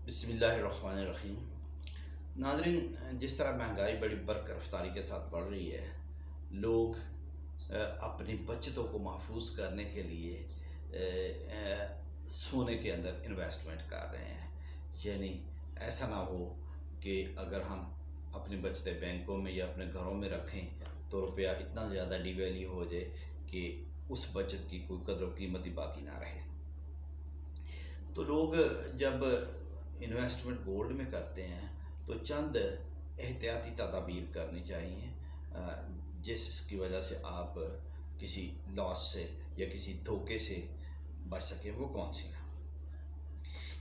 بسم اللہ الرحمن الرحیم۔ ناظرین، جس طرح مہنگائی بڑی برق رفتاری کے ساتھ بڑھ رہی ہے، لوگ اپنی بچتوں کو محفوظ کرنے کے لیے سونے کے اندر انویسٹمنٹ کر رہے ہیں۔ یعنی ایسا نہ ہو کہ اگر ہم اپنی بچتیں بینکوں میں یا اپنے گھروں میں رکھیں تو روپیہ اتنا زیادہ ڈی ویلیو ہو جائے کہ اس بچت کی کوئی قدر و قیمت ہی باقی نہ رہے۔ تو لوگ جب انویسٹمنٹ گولڈ میں کرتے ہیں تو چند احتیاطی تدابیر کرنی چاہیے جس کی وجہ سے آپ کسی لاس سے یا کسی دھوکے سے بچ سکیں۔ وہ کون سی ہیں؟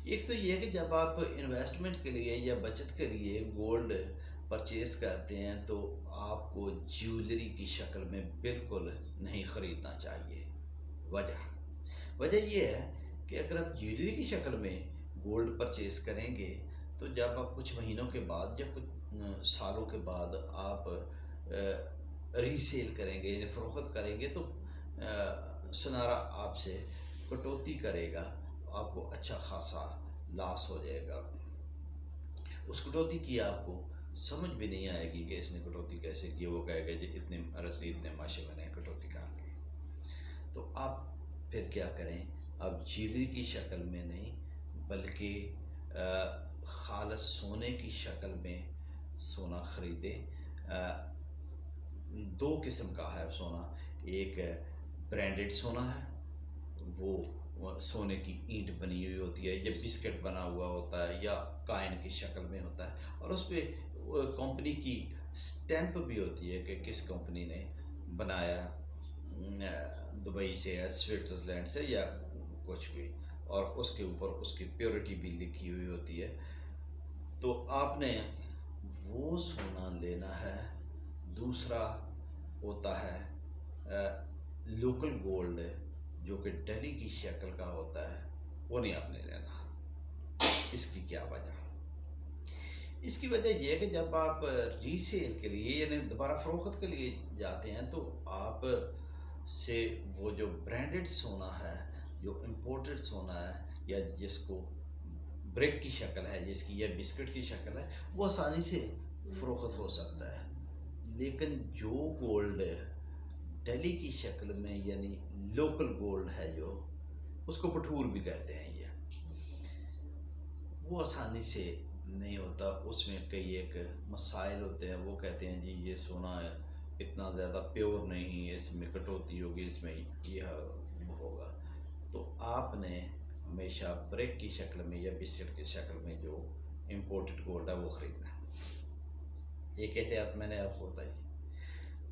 ایک تو یہ ہے کہ جب آپ انویسٹمنٹ کے لیے یا بچت کے لیے گولڈ پرچیز کرتے ہیں تو آپ کو جیولری کی شکل میں بالکل نہیں خریدنا چاہیے۔ وجہ یہ ہے کہ اگر آپ جیولری کی شکل میں گولڈ پرچیز کریں گے تو جب آپ کچھ مہینوں کے بعد یا کچھ سالوں کے بعد آپ ری سیل کریں گے یعنی فروخت کریں گے تو سنارا آپ سے کٹوتی کرے گا، آپ کو اچھا خاصا لاس ہو جائے گا۔ اس کٹوتی کی آپ کو سمجھ بھی نہیں آئے گی کہ اس نے کٹوتی کیسے کی۔ وہ کہے گا جی اتنے رتی اتنے ماشے میں نے کٹوتی کر لی۔ تو آپ پھر کیا کریں؟ آپ جیولری کی شکل میں نہیں بلکہ خالص سونے کی شکل میں سونا خریدیں۔ دو قسم کا ہے سونا، ایک برانڈڈ سونا ہے، وہ سونے کی اینٹ بنی ہوئی ہوتی ہے یا بسکٹ بنا ہوا ہوتا ہے یا کائن کی شکل میں ہوتا ہے، اور اس پہ کمپنی کی سٹیمپ بھی ہوتی ہے کہ کس کمپنی نے بنایا، دبئی سے یا سوئٹزرلینڈ سے یا کچھ بھی، اور اس کے اوپر اس کی پیورٹی بھی لکھی ہوئی ہوتی ہے۔ تو آپ نے وہ سونا لینا ہے۔ دوسرا ہوتا ہے لوکل گولڈ جو کہ ڈلی کی شکل کا ہوتا ہے، وہ نہیں آپ نے لینا۔ اس کی کیا وجہ؟ اس کی وجہ یہ ہے کہ جب آپ ری سیل کے لیے یعنی دوبارہ فروخت کے لیے جاتے ہیں تو آپ سے وہ جو برانڈڈ سونا ہے، جو امپورٹڈ سونا ہے یا جس کو بریک کی شکل ہے جس کی یا بسکٹ کی شکل ہے، وہ آسانی سے فروخت ہو سکتا ہے۔ لیکن جو گولڈ ڈلی کی شکل میں یعنی لوکل گولڈ ہے، جو اس کو پٹھور بھی کہتے ہیں، یہ وہ آسانی سے نہیں ہوتا۔ اس میں کئی ایک مسائل ہوتے ہیں۔ وہ کہتے ہیں جی یہ سونا اتنا زیادہ پیور نہیں، اس میں کٹوتی ہوگی، اس میں یہ ہوگا۔ تو آپ نے ہمیشہ بریک کی شکل میں یا بسکٹ کی شکل میں جو امپورٹڈ گولڈ ہے وہ خریدنا ہے۔ ایک احتیاط میں نے آپ کو بتائی۔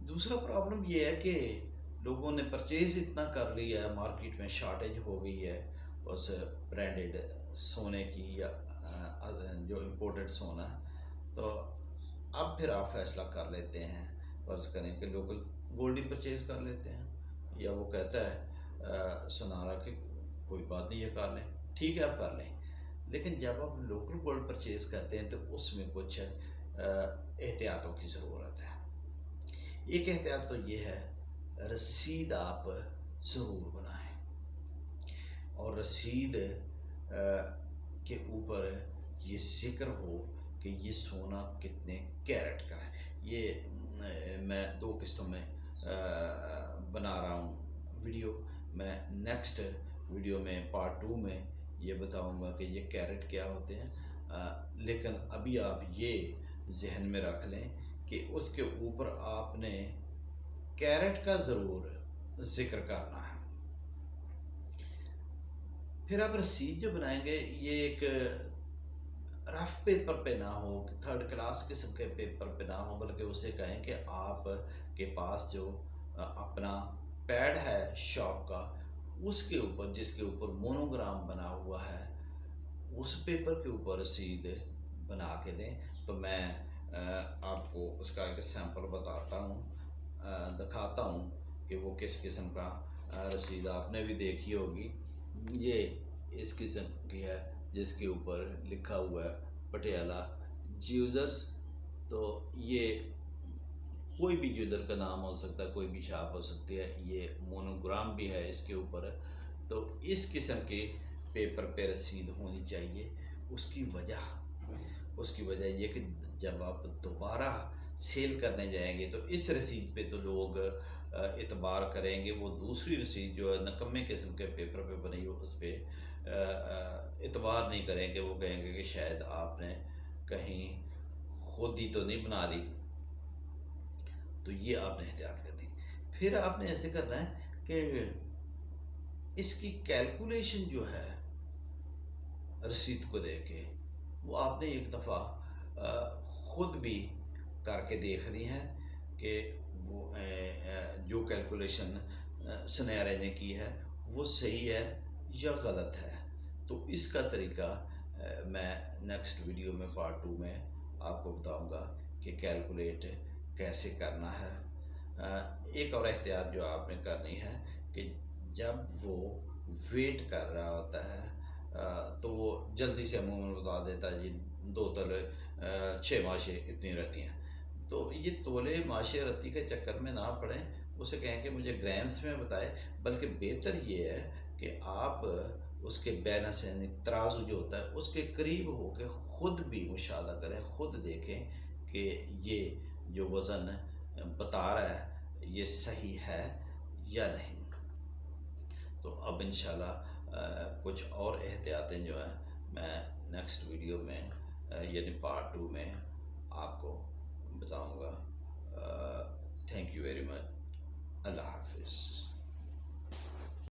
دوسرا پرابلم یہ ہے کہ لوگوں نے پرچیز اتنا کر لیا ہے، مارکیٹ میں شارٹیج ہو گئی ہے اس برانڈڈ سونے کی یا جو امپورٹڈ سونا ہے، تو اب پھر آپ فیصلہ کر لیتے ہیں، فرض کریں کہ لوکل گولڈ ہی پرچیز کر لیتے ہیں، یا وہ کہتا ہے سنارا کہ کوئی بات نہیں یہ کر لیں، ٹھیک ہے آپ کر لیں۔ لیکن جب آپ لوکل گولڈ پرچیز کرتے ہیں تو اس میں کچھ احتیاطوں کی ضرورت ہے۔ ایک احتیاط تو یہ ہے، رسید آپ ضرور بنائیں، اور رسید کے اوپر یہ ذکر ہو کہ یہ سونا کتنے کیرٹ کا ہے۔ یہ میں 2 قسطوں میں بنا رہا ہوں ویڈیو۔ میں نیکسٹ ویڈیو میں پارٹ 2 میں یہ بتاؤں گا کہ یہ کیرٹ کیا ہوتے ہیں، لیکن ابھی آپ یہ ذہن میں رکھ لیں کہ اس کے اوپر آپ نے کیرٹ کا ضرور ذکر کرنا ہے۔ پھر آپ رسید جو بنائیں گے یہ ایک رف پیپر پہ نہ ہو، 3rd کلاس قسم کے پیپر پہ نہ ہو، بلکہ اسے کہیں کہ آپ کے پاس جو اپنا پیڈ ہے شاپ کا، اس کے اوپر جس کے اوپر مونوگرام بنا ہوا ہے، اس پیپر کے اوپر رسید بنا کے دیں۔ تو میں آپ کو اس کا ایک سیمپل بتاتا ہوں، دکھاتا ہوں کہ وہ کس قسم کا رسید آپ نے بھی دیکھی ہوگی۔ یہ اس قسم کی ہے جس کے اوپر لکھا ہوا ہے پٹیالہ جیولرز۔ تو یہ کوئی بھی جیولر کا نام ہو سکتا ہے، کوئی بھی شاپ ہو سکتی ہے، یہ مونوگرام بھی ہے اس کے اوپر۔ تو اس قسم کے پیپر پہ رسید ہونی چاہیے۔ اس کی وجہ یہ کہ جب آپ دوبارہ سیل کرنے جائیں گے تو اس رسید پہ تو لوگ اعتبار کریں گے، وہ دوسری رسید جو ہے نکمے قسم کے پیپر پہ بنی ہو اس پہ اعتبار نہیں کریں گے، وہ کہیں گے کہ شاید آپ نے کہیں خود ہی تو نہیں بنا لی۔ تو یہ آپ نے احتیاط کرنی۔ پھر آپ نے ایسے کرنا ہے کہ اس کی کیلکولیشن جو ہے رسید کو دے کے وہ آپ نے ایک دفعہ خود بھی کر کے دیکھنی ہے کہ وہ جو کیلکولیشن سنیارے نے کی ہے وہ صحیح ہے یا غلط ہے۔ تو اس کا طریقہ میں نیکسٹ ویڈیو میں پارٹ 2 میں آپ کو بتاؤں گا کہ کیلکولیٹ کیسے کرنا ہے۔ ایک اور احتیاط جو آپ نے کرنی ہے کہ جب وہ ویٹ کر رہا ہوتا ہے تو وہ جلدی سے عموماً بتا دیتا ہے جی 2 تولے 6 ماشے اتنی رہتی ہیں، تو یہ تولے ماشے رتی کے چکر میں نہ پڑیں، اسے کہیں کہ مجھے گرامز میں بتائے، بلکہ بہتر یہ ہے کہ آپ اس کے بیلنس یعنی ترازو جو ہوتا ہے اس کے قریب ہو کے خود بھی مشاہدہ کریں، خود دیکھیں کہ یہ جو وزن بتا رہا ہے یہ صحیح ہے یا نہیں۔ تو اب انشاءاللہ کچھ اور احتیاطیں جو ہیں میں نیکسٹ ویڈیو میں یعنی پارٹ 2 میں آپ کو بتاؤں گا۔ Thank you very much. اللہ حافظ۔